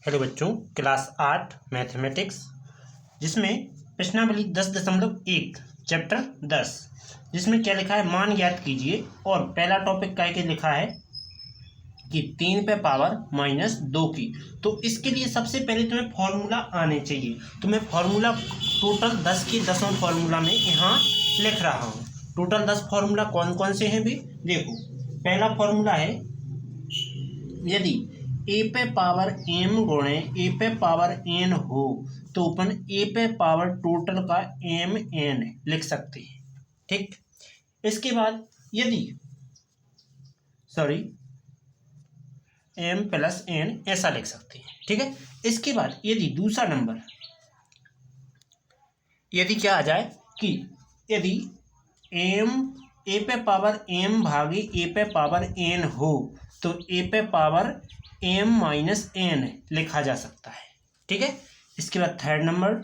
Hello बच्चों, class 8 mathematics जिसमें प्रश्नावली 10.1 चैप्टर 10 जिसमें क्या लिखा है, मान ज्ञात कीजिए। और पहला टॉपिक क्या के लिखा है कि 3 पे पावर -2 की। तो इसके लिए सबसे पहले तुम्हें फॉर्मूला आने चाहिए। तो मैं फॉर्मूला टोटल 10 के 10वां फॉर्मूला में यहाँ लिख रहा हूँ। टोटल 10 फॉर्मूला कौन कौन से हैं भी देखो। पहला फॉर्मूला है, यदि ए पे पावर m गुणे ए पे पावर n हो तो अपन ए पे पावर टोटल का mn लिख सकते हैं। ठीक, इसके बाद यदि m प्लस n ऐसा लिख सकते हैं। ठीक है, इसके बाद यदि दूसरा नंबर यदि क्या आ जाए कि यदि m ए पे पावर m भागी ए पे पावर n हो तो ए पे पावर m-n लिखा जा सकता है। ठीक है, इसके बाद थर्ड नंबर,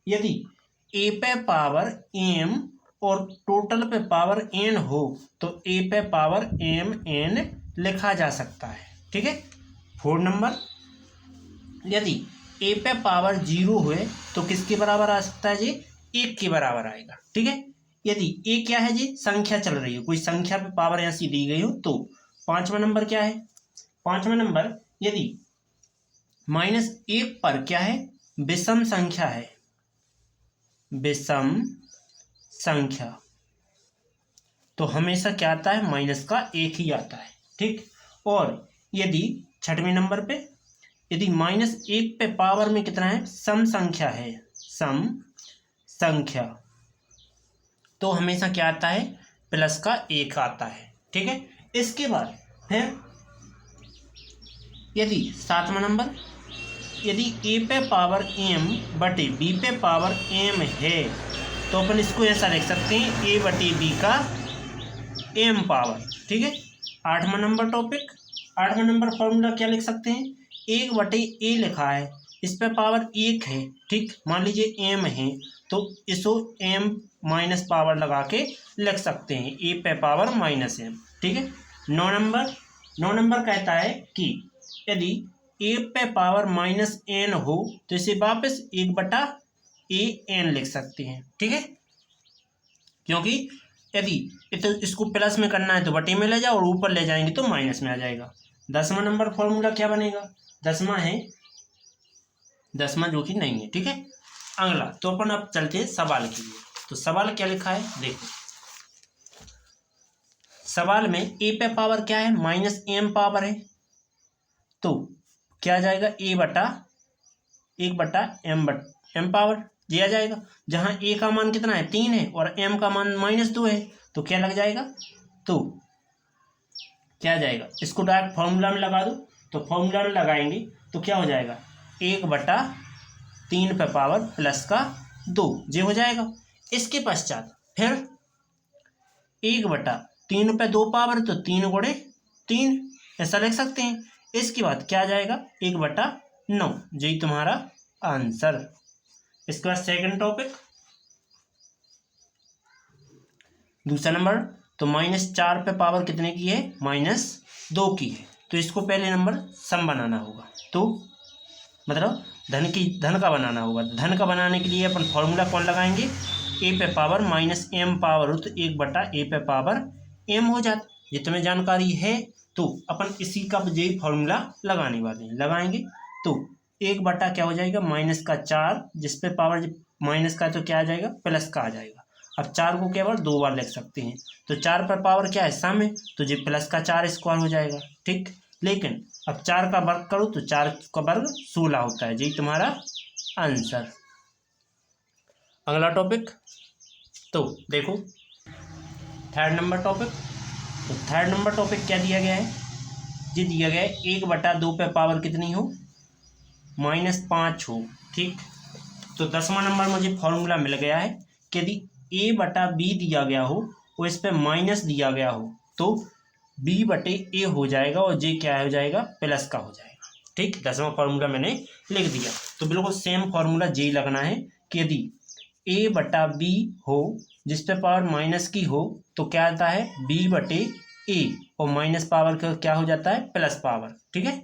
यदि ए पे पावर m और टोटल पे पावर n हो तो ए पे पावर mn लिखा जा सकता है। ठीक है, फोर्थ नंबर, यदि ए पे पावर 0 हुए तो किसके बराबर आ सकता है जी? 1 के बराबर आएगा। ठीक है, यदि ए क्या है जी? संख्या चल रही हो, कोई संख्या पे पावर ऐसी दी गई हो तो। पांचवा नंबर क्या है? पांचवा नंबर, यदि -1 पर क्या है? विषम संख्या है, विषम संख्या, तो हमेशा क्या आता है? -1 ही आता है। ठीक, और यदि छठवें नंबर पे यदि -1 पे पावर में कितना है? सम संख्या है, सम संख्या, तो हमेशा क्या आता है? +1 आता है। ठीक है, इसके बाद फिर यदि सातवां नंबर, यदि ए पे पावर m बटे b पे पावर m है तो अपन इसको ऐसा लिख सकते हैं, a बटे b का m पावर। ठीक है, आठवां नंबर टॉपिक, आठवां नंबर फॉर्मूला क्या लिख सकते हैं? 1 बटे a लिखा है, इस पे पावर 1 है। ठीक, मान लीजिए m है तो इसको m माइनस पावर लगा के लिख सकते हैं, a पे पावर -m। ठीक है, 9 नंबर कहता है कि यदि a पे पावर -n हो तो इसे वापस 1 बटा an लिख सकते हैं। ठीक है, क्योंकि यदि इसको प्लस में करना है तो बटे में ले जाओ और ऊपर ले जाएंगे तो माइनस में आ जाएगा। 10वां नंबर फॉर्मूला क्या बनेगा? 10वां है, 10वां जो कि नहीं है। ठीक है, अगला तो अपन अब चलते हैं सवाल के लिए। तो सवाल क्या लिखा है देखो। सवाल में a पे पावर क्या है? -m पावर है, तो क्या आ जाएगा? 1 बटा m पावर दिया जाएगा। जहां a का मान कितना है? 3 है और m का मान -2 है, तो क्या लग जाएगा? तो क्या आ जाएगा? इसको डायरेक्ट फॉर्मूला में लगा दो। तो फॉर्मूला में लगाएंगे तो क्या हो जाएगा? 1 बटा 3 पे पावर +2 ये हो जाएगा। इसके पश्चात फिर 1 बटा 3 पे 2 पावर तो 3 गुणे 3 ऐसा लिख सकते हैं। इसके बाद क्या आ जाएगा? 1 बटा 9, यही तुम्हारा आंसर। इसके बाद सेकंड टॉपिक, दूसरा नंबर, तो -4 पे पावर कितने की है? -2 की है, तो इसको पहले नंबर सम बनाना होगा, तो मतलब धन का बनाना होगा। धन का बनाने के लिए अपन फॉर्मूला कौन लगाएंगे? a पे पावर -m पावर हो तो 1 बटा a पे पावर m हो जाता। ये तुम्हें जानकारी है तो अपन इसी का यही फॉर्मूला लगाने वाले हैं, लगाएंगे तो 1 बटा क्या हो जाएगा? -4, जिस पे पावर माइनस का है तो क्या आ जाएगा? प्लस का आ जाएगा। अब 4 को केवल 2 बार लिख सकते हैं, तो 4 पर पावर क्या है? सम है, तो ये +4 स्क्वायर हो जाएगा। ठीक, लेकिन अब 4 का वर्ग करो तो 4 का वर्ग 16 होता है, यही तुम्हारा आंसर। अगला टॉपिक तो देखो, थर्ड नंबर टॉपिक। तो थर्ड नंबर टॉपिक क्या दिया गया है? ये दिया गया है 1 बटा 2 पे पावर कितनी हो? -5 हो। ठीक, तो 10वां नंबर मुझे फॉर्मूला मिल गया है कि यदि a बटा b दिया गया हो और इस पे माइनस दिया गया हो तो b बटे a हो जाएगा और j क्या हो जाएगा? प्लस का हो जाएगा। ठीक, 10वां फॉर्मूला मैंने लिख दिया। तो बिल्कुल सेम फॉर्मूला j लगना है कि यदि a बटा b हो जिस पे पावर माइनस की हो तो क्या आता है? b बटे a, और माइनस पावर का क्या हो जाता है? Plus power. ठीक है,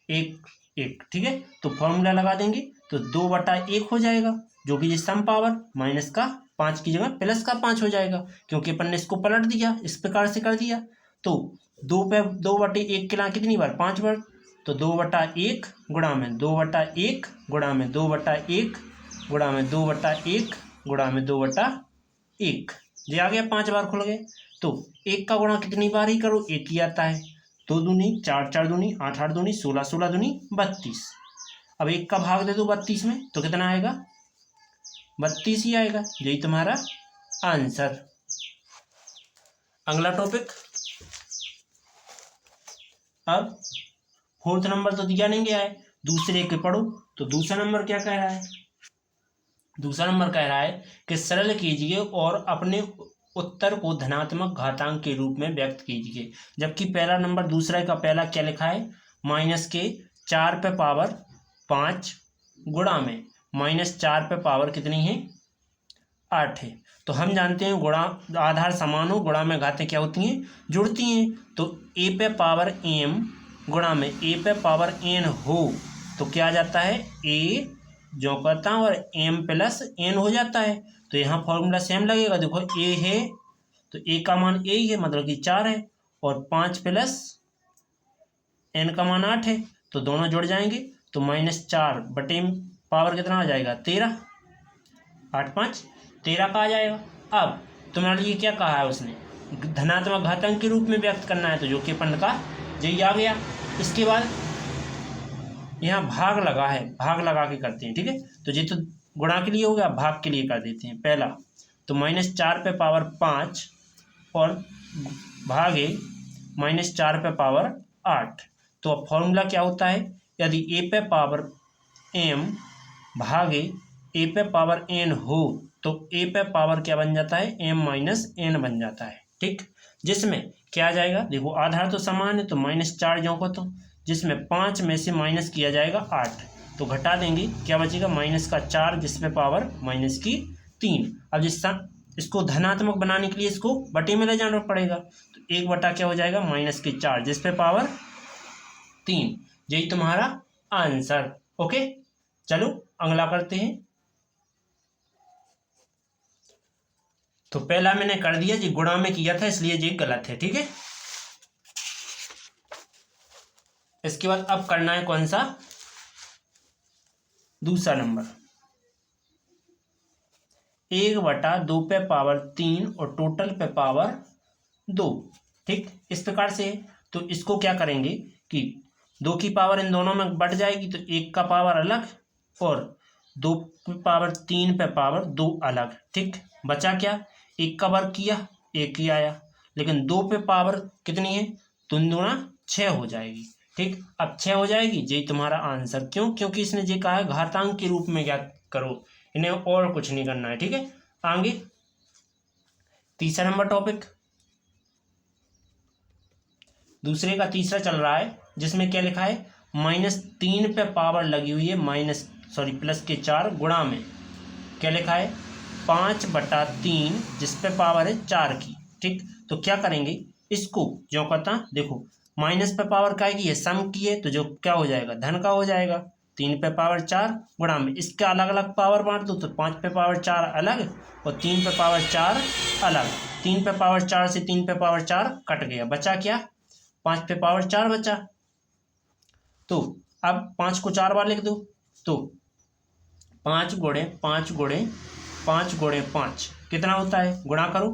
एक 1, ठीक है। तो फॉर्मूला लगा देंगे तो 2/1 हो जाएगा, जो कि ये सम पावर माइनस का 5 की जगह प्लस का 5 हो जाएगा, क्योंकि अपन ने इसको पलट दिया, इस प्रकार से कर दिया। तो 2/1 के ला कितनी बार, 5 बार। तो 2/1 गुणा में 2/1 गुणा में 2/1 गुणा में 2/1 गुणा में 2/1, ये आ गया, 5 बार खुल गए। तो 1 का गुणा कितनी बार ही करो, 1 ही आता है। 2 दूनी 4, 4 दूनी 8, 8 दूनी 16, 16 दूनी 32। अब 1 का भाग दे दो 32 में तो कितना आएगा, 32 ही आएगा, यही तुम्हारा आंसर। अगला टॉपिक, अब 4th नंबर तो दिया नहीं गया है, दूसरे के पढ़ो। तो दूसरा नंबर क्या कह रहा है, दूसरा नंबर कह रहा है कि सरल कीजिए और अपने उत्तर को धनात्मक घातांक के रूप में व्यक्त कीजिए। जबकि पहला नंबर दूसरा का पहला क्या लिखा है, -4 गुणा में -4 कितनी है, 8 है। तो हम जानते हैं गुणा आधार समान हो, गुणा में घातें क्या होती हैं, जुड़ती हैं। तो a⁴m गुणा में a⁴n हो तो क्या आ जाता है, a जो करता है और m + n हो जाता है। तो यहाँ फॉर्मूला सेम लगेगा, देखो a है तो a का मान a ही है, मतलब कि 4 है, और 5 + n का मान 8 है, तो दोनों जुड़ जाएंगे। तो -4 बटे पावर कितना आ जाएगा, 13, 8 5 13 का आ जाएगा। अब तुम्हारे लिए क्या कहा है उसने, धनात्मक घातांक के रूप में व्यक्त करना है, तो जो कि अपन का यही आ गया। इसके बाद यहाँ भाग लगा है, भाग लगा के करते हैं, ठीक है। तो ये तो गुणा के लिए हो गया, भाग के लिए कर देते हैं। पहला तो -4 और भागे -4 तो अब फॉर्मूला क्या होता है, यदि a⁴m भागे a⁴n हो तो a⁴ क्या बन जाता है, m - n बन जाता है, ठीक। जिसमें क्या आ जाएगा, देखो आधार तो समान है तो -4 जो को, तो जिसमें 5 में से माइनस किया जाएगा 8, तो घटा देंगे, क्या बचेगा, -4 जिसमें पावर -3। अब इसको धनात्मक बनाने के लिए इसको बटे में ले जाना पड़ेगा, तो 1 बटा क्या हो जाएगा, -4 जिस पे पावर 3, यही तुम्हारा आंसर। ओके, चलो अगला करते हैं। तो पहला मैंने कर दिया जी, गुणा में किया था इसलिए ये गलत है, ठीक है। इसके बाद अब करना है कौन सा, दूसरा नंबर, 1/2 पे पावर 3 और टोटल पे पावर 2, ठीक, इस प्रकार से। तो इसको क्या करेंगे कि 2 की पावर इन दोनों में बढ़ जाएगी, तो 1 का पावर अलग और 2 की पावर 3 पे पावर 2 अलग, ठीक। बचा क्या, 1 का वर्ग किया 1 ही आया, लेकिन 2 पे पावर कितनी है, 3 दूना 6 हो जाएगी, ठीक। अब 6 हो जाएगी, यही तुम्हारा आंसर। क्यों, क्योंकि इसने ये कहा है घातांक के रूप में ज्ञात करो, इन्हें और कुछ नहीं करना है, ठीक है। आगे तीसरा नंबर टॉपिक, दूसरे का तीसरा चल रहा है, जिसमें क्या लिखा है, -3 पे पावर लगी हुई है, +4 गुणा में क्या लिखा है, 5/3 जिस पे पावर है 4 की, ठीक। तो क्या करेंगे, इसको जो कहता, देखो माइनस पे पावर का है, सम की है, तो जो क्या हो जाएगा, धन का हो जाएगा। 3 पे पावर 4 गुणा में इसका अलग अलग पावर बांट दो, तो 5 पे पावर 4 अलग और 3 पे पावर 4 अलग। 3 पे पावर 4 से 3 पे पावर 4 कट गया, बचा क्या, 5 पे पावर 4 बचा। तो अब 5 को 4 बार लिख दो, तो 5 गुणे 5 गुणे 5 गुणे 5 कितना होता है, गुणा करो,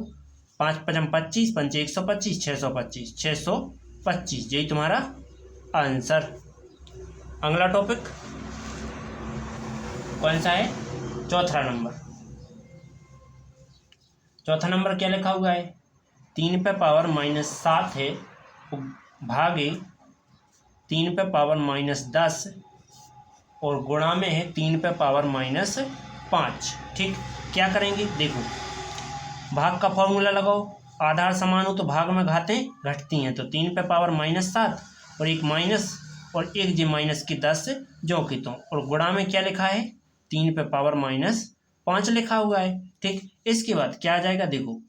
5 × 5 = 25, 5 × 125, 625, 625, यही तुम्हारा आंसर। अगला टॉपिक कौन सा है, चौथा नंबर। चौथा नंबर क्या लिखा हुआ है, 3 पे पावर -7 है भागे 3 पे पावर -10 और गुणा में है 3 पे पावर -5, ठीक। क्या करेंगे, देखो भाग का फॉर्मूला लगाओ, आधार समान हो तो भाग में घातें घटती हैं, तो 3 पे पावर -7 और एक माइनस और एक जी -10 जो कि, तो और गुणा में क्या लिखा है, 3 पे पावर -5 लिखा हुआ है, ठीक। इसके बाद क्या आ जाएगा, देखो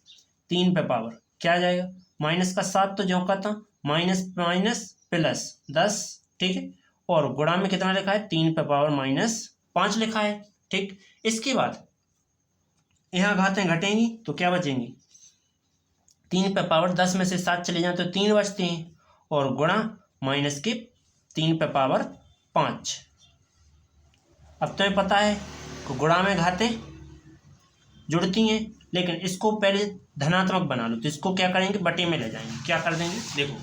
3 पे पावर क्या आ जाएगा, -7 तो जो का था, माइनस माइनस +10, ठीक है, और गुणा में कितना लिखा है, 3 पे पावर -5 लिखा है। ठीक, इसके बाद यहाँ घातें घटेंगी तो क्या बचेंगी, 3 पे पावर 10 में से 7 चले जाएं तो 3 बचते हैं, और गुणा माइनस के 3 पे पावर 5। अब तुम्हें पता है कि गुणा में घातें जुड़ती हैं, लेकिन इसको पहले धनात्मक बना लो, तो इसको क्या करेंगे, बटे में ले जाएंगे। क्या कर देंगे, देखो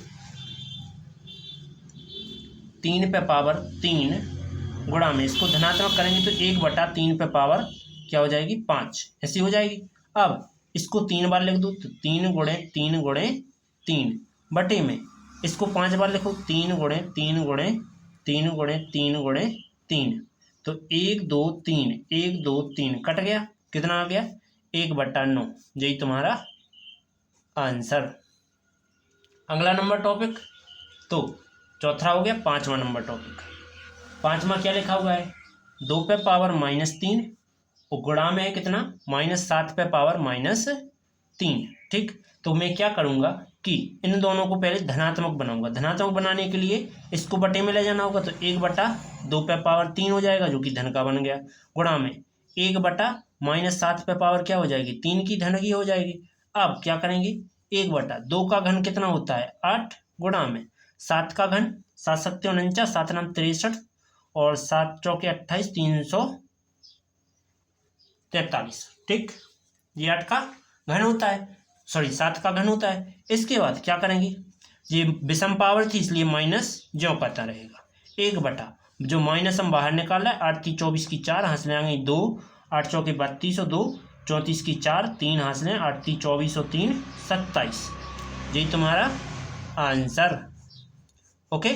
3 पे पावर 3 गुणा में इसको धनात्मक करेंगे तो 1/3 पे पावर क्या हो जाएगी, 5, ऐसी हो जाएगी। अब इसको 3 बार लिख दो तो 3 गुणे 3 गुणे 3 बटे में इसको 5 बार लिखो, 3 गुणे 3 गुणे 3 गुणे 3 गुणे 3, तो 1 2 3 1 2 3 कट गया, कितना आ गया, 1/9। यही तुम्हारा आंसर। अगला नंबर टॉपिक, तो चौथा हो गया। 5वां नंबर टॉपिक, 5वां क्या लिखा हुआ है, 2 पे पावर -3 और गुणा में है कितना, -7 पे पावर -3। ठीक, तो मैं क्या करूँगा कि इन दोनों को पहले धनात्मक बनाऊंगा। धनात्मक बनाने के लिए इसको बटे में ले जाना होगा, तो 1/2 पे पावर 3 हो जाएगा, जो कि धन का बन गया। गुणा में 1/-7 पे पावर क्या हो जाएगी, 3 की धन की हो जाएगी। अब क्या करेंगे, 1/2 का घन कितना होता है, 8, गुणा में 7 का घन 7 7 49, 7 9 63, और 7 चौके 28, 343। ठीक, ये 8 का घन होता है, सॉरी 7 का घन होता है। इसके बाद क्या करेंगे, ये विषम पावर थी इसलिए माइनस ज्यों करता रहेगा, 1/, जो माइनस हम बाहर निकाला है, 8 3 24 की 4 हाथ ले आएंगे 2, 8 चौके 32 और 2 34 की 4 3 हाथ लें, 8 3 24 और 3 27। यही तुम्हारा आंसर। ओके,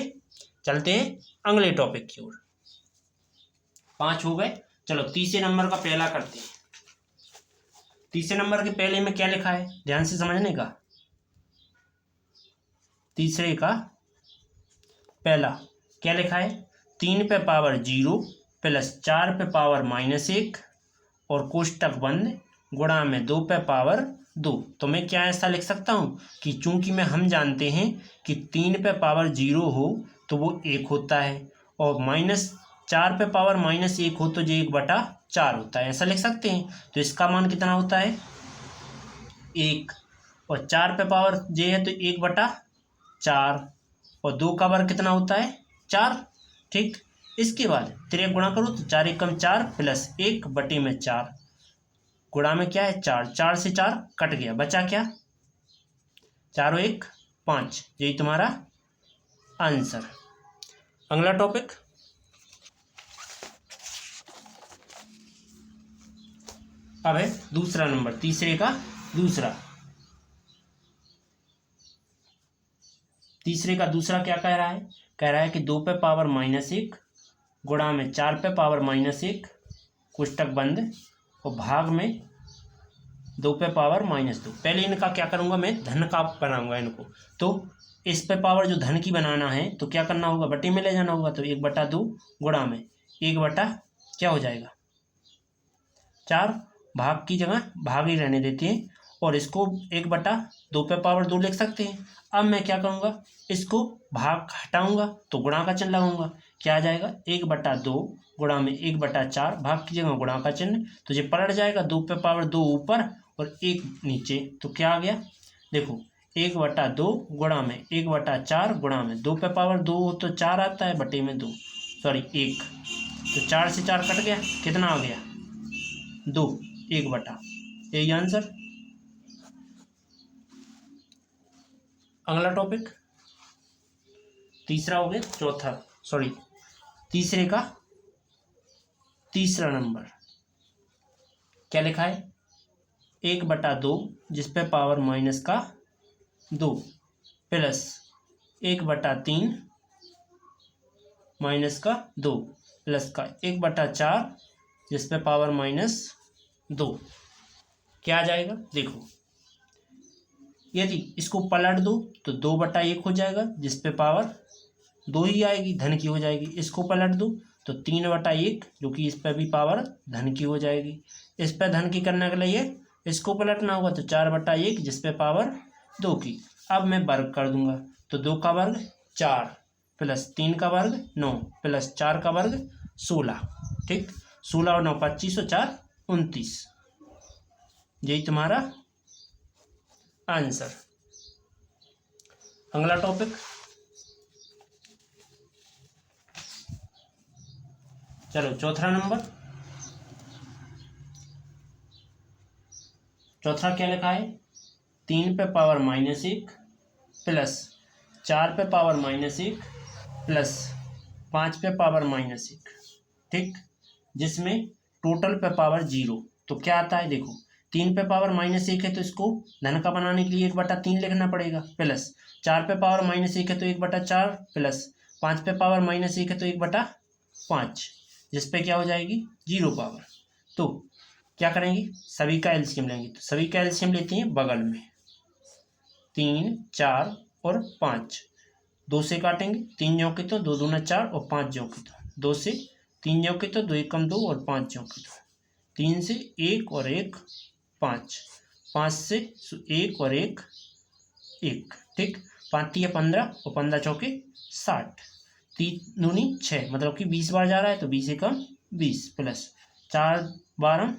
चलते हैं अगले टॉपिक की ओर। 5 हो गए, चलो तीसरे नंबर का पहला करते हैं। तीसरे नंबर के पहले में क्या लिखा है, ध्यान से समझने का। तीसरे का पहला क्या लिखा है, 3 पे पावर 0 प्लस 4 पे पावर -1 और कोष्टक बंद, गुणा में 2 पे पावर 2। तो मैं क्या ऐसा लिख सकता हूँ कि चूंकि हम जानते हैं कि 3 पे पावर 0 हो तो वो 1 होता है, और -4 पे पावर -1 हो तो जो 1/4 होता है, ऐसा लिख सकते हैं। तो इसका मान कितना होता है, 1, और 4 पे पावर जे है तो 1/4, और 2 का वर्ग कितना होता है, 4। ठीक, इसके बाद 3 गुणा करो तो 4 एकम 4 प्लस 1 बटे में 4, गुणा में क्या है 4, 4 से 4 कट गया, बचा क्या, 4 और 1 5। यही तुम्हारा आंसर। अगला टॉपिक, अब है दूसरा नंबर, तीसरे का दूसरा। तीसरे का दूसरा क्या कह रहा है, कह रहा है कि 2 पे पावर -1 गुणा में 4 पे पावर -1 कोष्टक बंद और भाग में 2 पे पावर -2। पहले इनका क्या करूँगा, मैं धन का बनाऊंगा इनको। तो इस पे पावर जो धन की बनाना है तो क्या करना होगा, बटे में ले जाना होगा, तो 1/2 गुणा में 1 क्या हो जाएगा 4, भाग की जगह भाग ही रहने देते हैं, और इसको 1/2 पे पावर 2 लिख सकते हैं। अब मैं क्या करूँगा, इसको भाग हटाऊंगा तो गुणा का चिन्ह लगाऊंगा, क्या आ जाएगा 1/2 गुणा में 1/4, भाग की जगह गुणा का चिन्ह, तो ये पलट जाएगा, 2 पे पावर 2 ऊपर और 1 नीचे, तो क्या आ गया, देखो 1/2 गुणा में 1/4 गुणा में 2 पे पावर 2 हो तो 4 आता है, बटे में 2, सॉरी 1, तो 4 से 4 कट गया, कितना आ गया 2, 1/, यही आंसर। अगला टॉपिक, तीसरा हो गया, चौथा सॉरी तीसरे का तीसरा नंबर क्या लिखा है, 1/2 जिस पे पावर -2 प्लस 1/3 -2 प्लस का 1/4 जिस पे पावर -2, क्या आ जाएगा, देखो यदि इसको पलट दो तो 2/1 हो जाएगा, जिस पे पावर 2 ही आएगी, धन की हो जाएगी। इसको पलट दो तो 3/1 जो कि इस पर भी पावर धन की हो जाएगी। इस पर धन की करने के लिए इसको पलटना होगा, तो 4/1 जिस पे पावर 2 की। अब मैं वर्ग कर दूंगा तो 2 का वर्ग 4, प्लस 3 का वर्ग 9 प्लस 4 का वर्ग 16। ठीक, 16 और 9 25 और 4 29। यही तुम्हारा आंसर। अगला टॉपिक, चलो चौथा नंबर। चौथा क्या लिखा है? 3 पे पावर -1 प्लस 4 पे पावर -1 प्लस 5 पे पावर -1। ठीक, जिसमें टोटल पे पावर 0। तो क्या आता है देखो, 3 पे पावर -1 है तो इसको धन का बनाने के लिए 1/3 लिखना पड़ेगा, प्लस 4 पे पावर -1 है तो 1/4 प्लस 5 पे पावर -1 है तो 1/5, जिसपे क्या हो जाएगी 0 पावर। तो क्या करेंगे, सभी का एलसीएम लेंगे। तो सभी का एलसीएम लेते हैं बगल में, 3 4 और 5। 2 से काटेंगे, 3 ज्यों के तो 2 दूना 4 और 5 ज्यों के तो 2 से 3 ज्यों के तो 2 एकम 2 और 5 ज्यों के तो 3 से 1 और 1 5, 5 से 1 और 1 1। ठीक, 5 तिया 15 और 15 चौके 60, 3 दूनी 6, मतलब कि 20 बार जा रहा है तो 20 एकम 20 प्लस 4 12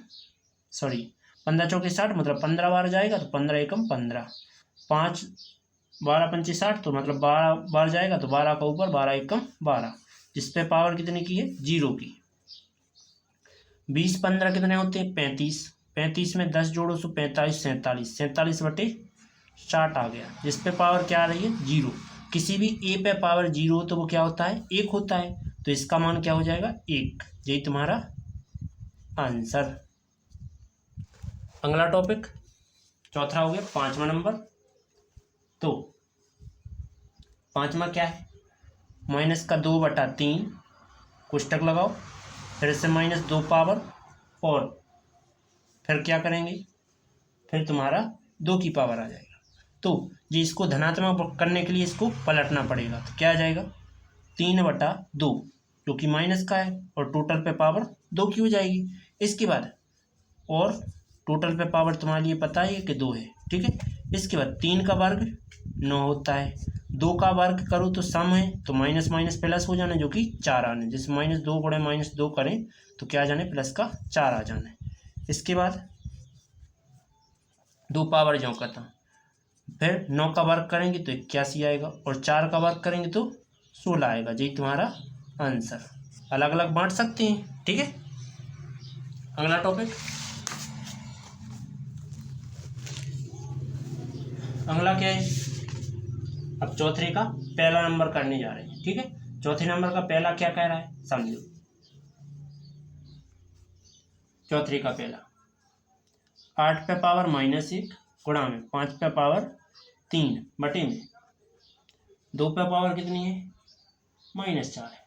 सॉरी 15 चौके 60, मतलब 15 बार जाएगा तो 15 एकम 15, 5 12 पंचे 60, तो मतलब 12 बार जाएगा तो 12 का ऊपर 12 एकम 12, जिसपे पावर कितने की है 0 की। 20 15 कितने होते हैं 35, 35 में 10 जोड़ो सो 45 47, 47/60 आ गया, जिसपे पावर क्या आ रही है 0। किसी भी ए पे पावर 0 हो तो वो क्या होता है 1 होता है, तो इसका मान क्या हो जाएगा 1। यही तुम्हारा आंसर। अगला टॉपिक, चौथा हो गया 5वां नंबर। तो 5वां क्या है, -2/3 कोष्टक लगाओ, फिर से -2 पावर, और फिर क्या करेंगे, फिर तुम्हारा 2 की पावर आ जाएगा। तो ये इसको धनात्मक करने के लिए इसको पलटना पड़ेगा, तो क्या आ जाएगा 3/2, जो कि माइनस का है, और टोटल पे पावर 2 की हो जाएगी। इसके बाद और टोटल पे पावर तुम्हारे लिए पता है कि 2 है। ठीक है, इसके बाद 3 का वर्ग 9 होता है, 2 का वर्ग करो तो सम है, तो माइनस माइनस प्लस हो जाना, जो कि 4 आने, जैसे -2 गुणे -2 करें तो क्या आ जाने प्लस का 4 आ जाना है। इसके बाद 2 पावर ज्यों का था, फिर 9 का वर्ग करेंगे तो 81 आएगा, और 4 का वर्ग करेंगे तो 16 आएगा। यही तुम्हारा आंसर। अलग अलग बांट सकते हैं। ठीक है, अगला टॉपिक, अगला क्या है, अब चौथे का पहला नंबर करने जा रहे हैं। ठीक है, चौथे नंबर का पहला क्या कह रहा है समझो। चौथे का पहला 8 पे पावर -1 गुणा में 5 पे पावर 3 बटे में 2 पे पावर कितनी है -4 है।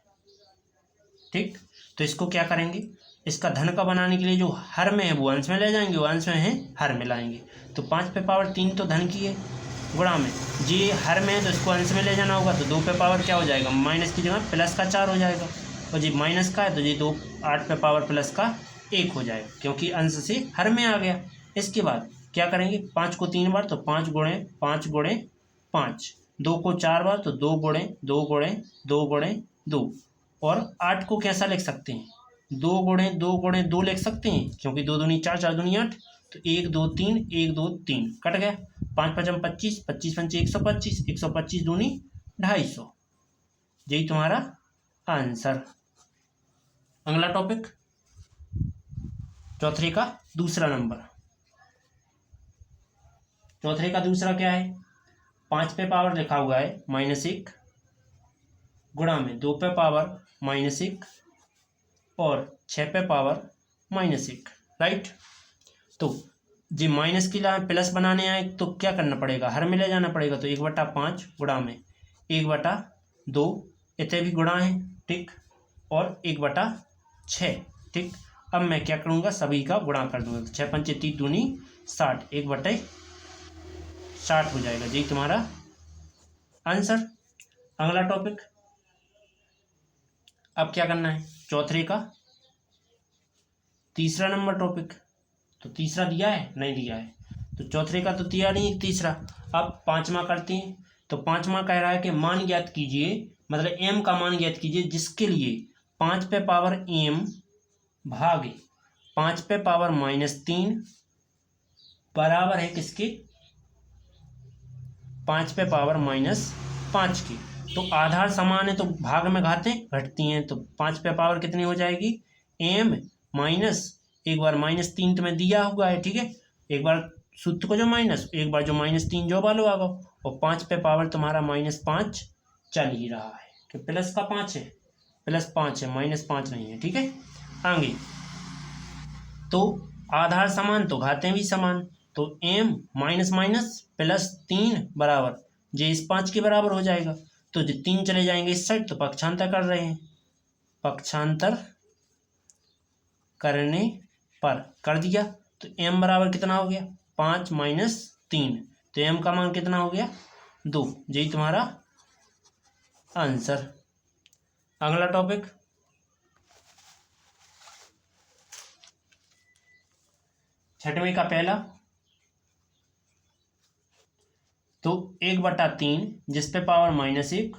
ठीक, तो इसको क्या करेंगे, इसका धन का बनाने के लिए जो हर में है वो अंश में ले जाएंगे, वो अंश में है हर में लाएंगे। तो 5 पे पावर 3 तो धन की है, गुणा में जी हर में है तो इसको अंश में ले जाना होगा, तो 2 पे पावर क्या हो जाएगा माइनस की जगह प्लस का 4 हो जाएगा, और जी माइनस का है तो जी 8 पे पावर प्लस का 1 हो जाएगा, क्योंकि अंश से हर में आ गया। इसके बाद क्या करेंगे, 5 को 3 बार तो 5 गुणे 5 गुणे 5, 2 को 4 बार तो 2 गुणे 2 गुणे 2 गुणे 2, और 8 को कैसा लिख सकते हैं 2 गुणे 2 गुणे 2 लिख सकते हैं, क्योंकि 2 दूनी 4 4 दूनी 8, तो 1 2 3 1 2 3 कट गया, 5 5 25 25 पंचे 125 125 दूनी 250। यही तुम्हारा आंसर। अगला टॉपिक, चौथे का दूसरा नंबर। चौथे का दूसरा क्या है, 5 पे पावर लिखा हुआ है -1 गुणा में 2 पे पावर -1 और 6 पे पावर -1। राइट, तो जी माइनस की लाइन प्लस बनाने आए तो क्या करना पड़ेगा, हर में ले जाना पड़ेगा, तो 1/5 गुणा में 1/2 इतने भी गुणा है। ठीक, और 1/6। ठीक, अब मैं क्या करूँगा, सभी का गुणा कर दूंगा, तो 6 पंचे 3 दूनी 60, 1/60 हो जाएगा। जी तुम्हारा आंसर। अगला टॉपिक, अब क्या करना है, चौथे का तीसरा नंबर टॉपिक। तो तीसरा दिया है नहीं दिया है, तो चौथे का तो दिया नहीं तीसरा। अब 5वां करते हैं, तो 5वां कह रहा है कि मान ज्ञात कीजिए मतलब m का मान ज्ञात कीजिए जिसके लिए 5 पे पावर m भागे 5 पे पावर -3 बराबर है किसके, 5 पे पावर -5 की। तो आधार समान है तो भाग में घातें घटती हैं, तो 5 पे पावर कितनी हो जाएगी, m माइनस, एक बार -3 तुम्हें दिया हुआ है, ठीक है, एक बार सूत्र को जो माइनस, एक बार जो -3 जो वालों आ गो, और 5 पे पावर तुम्हारा -5 चल ही रहा है, तो प्लस का 5 है, +5 है, -5 नहीं है, ठीक है। आगे तो आधार समान तो घातें भी समान, तो m माइनस माइनस +3 बराबर जे इस 5 के बराबर हो जाएगा, तो जो 3 चले जाएंगे इस साइड तो पक्षांतर कर रहे हैं, पक्षांतर करने पर कर दिया तो m बराबर कितना हो गया, 5 - 3, तो m का मान कितना हो गया, 2। यही तुम्हारा आंसर। अगला टॉपिक, छठवें का पहला, तो 1/3 जिस पे पावर -1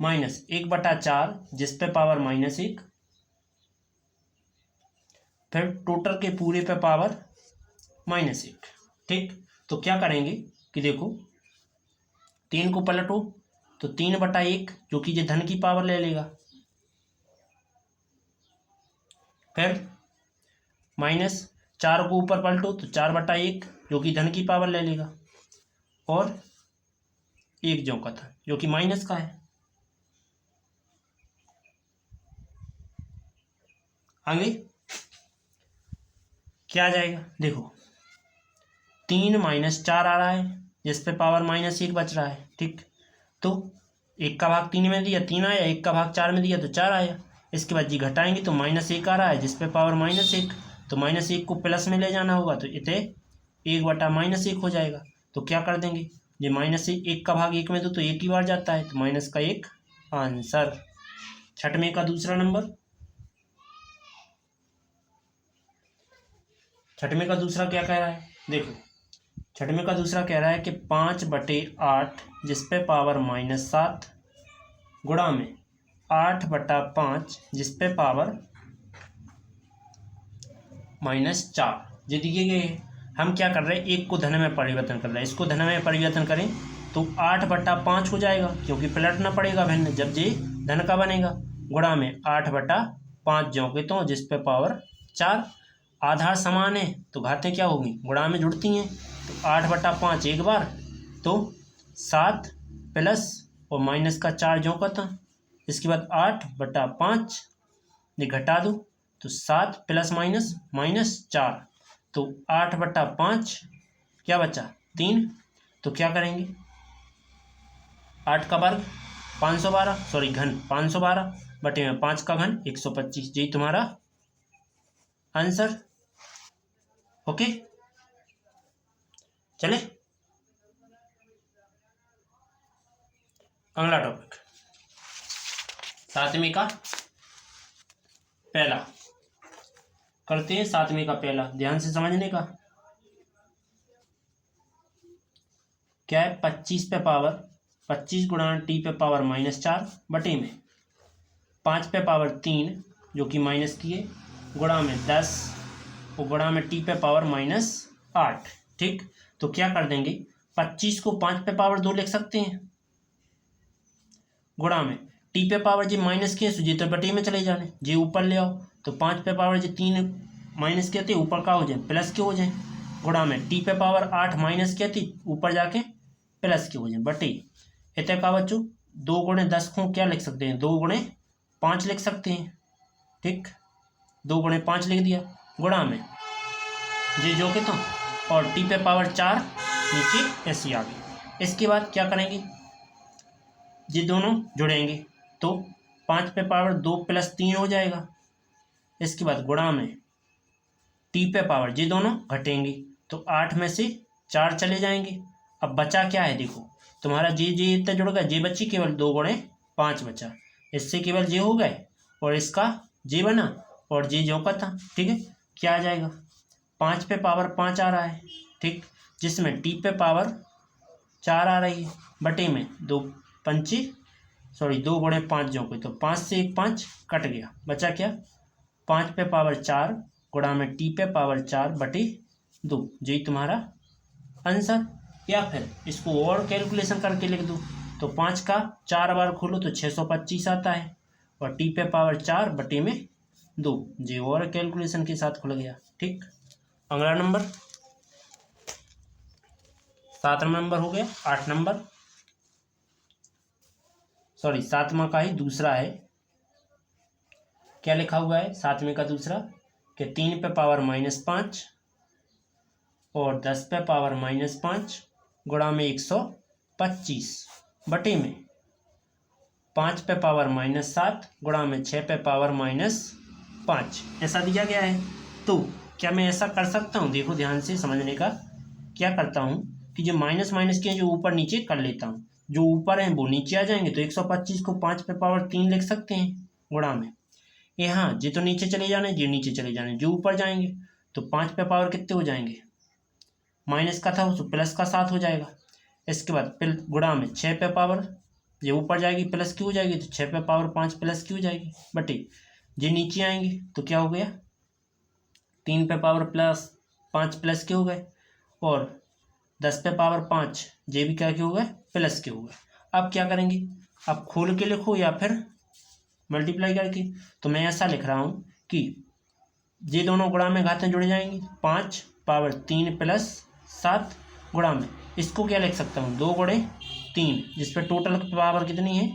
माइनस 1/4 जिस पे पावर -1, फिर टोटल के पूरे पे पावर -1, ठीक। तो क्या करेंगे कि देखो 3 को पलटो तो 3/1 जो कि ये धन की पावर ले लेगा, फिर -4 को ऊपर पलटो तो 4/1 जो कि धन की पावर ले लेगा, और 1 जो का था जो कि माइनस का है। आगे क्या आ जाएगा, देखो 3 - 4 आ रहा है जिस पे पावर -1 बच रहा है, ठीक। तो 1 का भाग 3 में दिया 3 आया, 1 का भाग 4 में दिया तो 4 आया। इसके बाद जी घटाएंगे तो -1 आ रहा है जिस पे पावर -1, तो -1 को प्लस में ले जाना होगा, तो इतने 1/-1 हो जाएगा। तो क्या कर देंगे, ये -1 का भाग 1 में दो तो 1 ही बार जाता है, तो -1 आंसर। छठवें का दूसरा नंबर, छठवें का दूसरा क्या कह रहा है, देखो छठवें का दूसरा कह रहा है कि 5/8 जिस पे पावर -7 गुणा में 8/5 जिस पे पावर -4 ये दिए गए हैं। हम क्या कर रहे हैं, एक को धन में परिवर्तन कर रहे हैं, इसको धन में परिवर्तन करें तो 8/5 हो जाएगा, क्योंकि पलटना पड़ेगा भिन्न जब ये धन का बनेगा, गुणा में 8/5 जोके तो जिस पे पावर 4। आधार समान है तो घातें क्या होगी, गुणा में जुड़ती हैं, तो 8/5 एक बार, तो 7 प्लस और माइनस का 4 जो का था, इसके बाद 8/5 ये घटा दो तो 7 प्लस माइनस -4, तो 8/5 क्या बचा 3। तो क्या करेंगे, 8 का वर्ग 512, सॉरी घन 512 बटे में 5 का घन 125, यही तुम्हारा आंसर। ओके चले अगला टॉपिक, सातवें का पहला करते हैं। सातवें का पहला ध्यान से समझने का क्या है, 25 पे पावर 25 गुणा टी पे पावर -4 बटे में 5 पे पावर 3 जो कि माइनस की है, गुणा में 10 और गुणा में टी पे पावर -8, ठीक। तो क्या कर देंगे, 25 को 5 पे पावर 2 लिख सकते हैं, गुणा में टी पे पावर जी माइनस की है जी तो बटे में चले जाने, जी ऊपर ले आओ तो 5 पे पावर जी 3 माइनस के थे ऊपर का हो जाए प्लस के हो जाए, गुणा में टी पे पावर 8 माइनस के थी ऊपर जाके प्लस के हो जाए बटे, इतने का बच्चों 2 गुणे 10 को क्या लिख सकते हैं, 2 गुणे 5 लिख सकते हैं, ठीक। 2 गुणे 5 लिख दिया, गुणा में जी जो के तो और टी पे पावर 4 नीचे ऐसी आ गई। इसके बाद क्या करेंगे, ये दोनों जुड़ेंगे तो 5 पे पावर 2 + 3 हो जाएगा। इसके बाद गुणा में टी पे पावर ये दोनों घटेंगे तो 8 में से 4 चले जाएंगे। अब बचा क्या है, देखो तुम्हारा जे इतना जुड़ गया, जे बची केवल 2 गुणे 5 बचा, इससे केवल जे हो गए और इसका जे बना और जे जो का था, ठीक है। क्या आ जाएगा, 5 पे पावर 5 आ रहा है, ठीक, जिसमें टी पे पावर 4 आ रही है बटे में 2 पंचे सॉरी 2 गुणे 5 जो कोई, तो 5 से 1 5 कट गया, बचा क्या 5 पे पावर 4 गुणा में टी पे पावर 4 बटे 2, यही तुम्हारा आंसर। या फिर इसको और कैलकुलेशन करके लिख दूँ, तो 5 का 4 बार खोलो तो 625 आता है, और टी पे पावर 4 बटे में 2, ये और कैलकुलेशन के साथ खुल गया। ठीक, अगला नंबर 7वां नंबर हो गया। 8 नंबर, सॉरी 7वां का ही दूसरा है। क्या लिखा हुआ है 7वें का दूसरा, कि 3 पे पावर -5 और 10 पे पावर -5 गुणा में 125 बटे में 5 पे पावर -7 गुणा में 6 पे पावर -5, ऐसा दिया गया है। तो क्या मैं ऐसा कर सकता हूँ, देखो ध्यान से समझने का, क्या करता हूँ कि जो माइनस माइनस के जो ऊपर नीचे कर लेता हूँ, जो ऊपर हैं वो नीचे आ जाएंगे, तो 125 को 5 पे पावर 3 लिख सकते हैं गुणा में, ये हाँ जी तो नीचे चले जाने, जी नीचे चले जाने, जो ऊपर जाएंगे तो 5 पे पावर कितने हो जाएंगे, माइनस का था वो तो प्लस का 7 हो जाएगा। इसके बाद गुणा में 6 पे पावर, ये ऊपर जाएगी प्लस की हो जाएगी, तो 6 पे पावर 5 प्लस की हो जाएगी बटे, ये नीचे आएंगे तो क्या हो गया 3 पे पावर +5 प्लस के हो गए, और 10 पे पावर 5 ये भी क्या के हो गए प्लस के हो गए। अब क्या करेंगे, अब खोल के लिखो या फिर मल्टीप्लाई करके, तो मैं ऐसा लिख रहा हूँ कि ये दोनों गुणा में घातें जुड़ जाएंगी, 5 पावर 3 + 7 गुणा में, इसको क्या लिख सकता हूँ 2 गुणे 3, जिस पे टोटल पावर कितनी है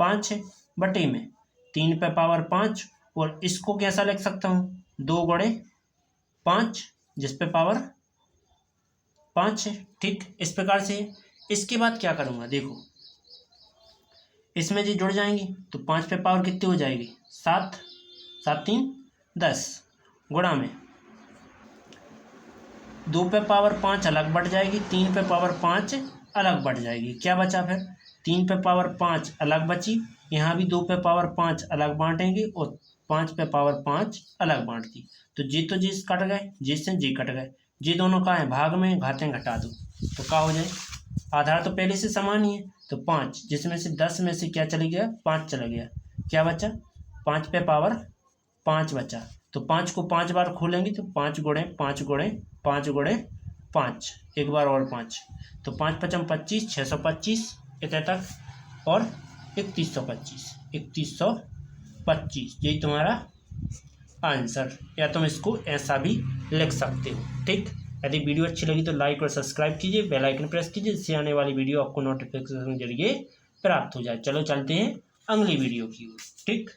5 है, बटे में 3 पे पावर 5, और इसको कैसा लिख सकता हूँ 2 गुणे 5 जिस पे पावर 5 है। ठीक, इस प्रकार से। इसके बाद क्या करूँगा, देखो इसमें जी जुड़ जाएंगी, तो 5 पे पावर कितनी हो जाएगी 7, 7 3 10 गुणा में 2 पे पावर 5 अलग बढ़ जाएगी, 3 पे पावर 5 अलग बढ़ जाएगी, क्या बचा फिर 3 पे पावर 5 अलग बची, यहाँ भी 2 पे पावर 5 अलग बांटेंगे और 5 पे पावर 5 अलग बांट दी, तो जी कट गए, जी से जी कट गए, जी दोनों का है भाग में, घातें घटा दो, तो क्या हो जाए आधार तो पहले से समान ही है, तो 5 जिसमें से 10 में से क्या चले गया 5 चला गया, क्या बचा 5 पे पावर 5 बचा, तो 5 को 5 बार खोलेंगे तो 5 गुणे 5 गुणे 5 गुणे 5, एक बार और 5, तो 5 5 25 625 इतने तक, और 3125 यही तुम्हारा आंसर, या तुम इसको ऐसा भी लिख सकते हो। ठीक, यदि वीडियो अच्छी लगी तो लाइक और सब्सक्राइब कीजिए, बेल आइकन प्रेस कीजिए, जिससे आने वाली वीडियो आपको नोटिफिकेशन के जरिए प्राप्त हो जाए। चलो चलते हैं अगली वीडियो की ओर। ठीक।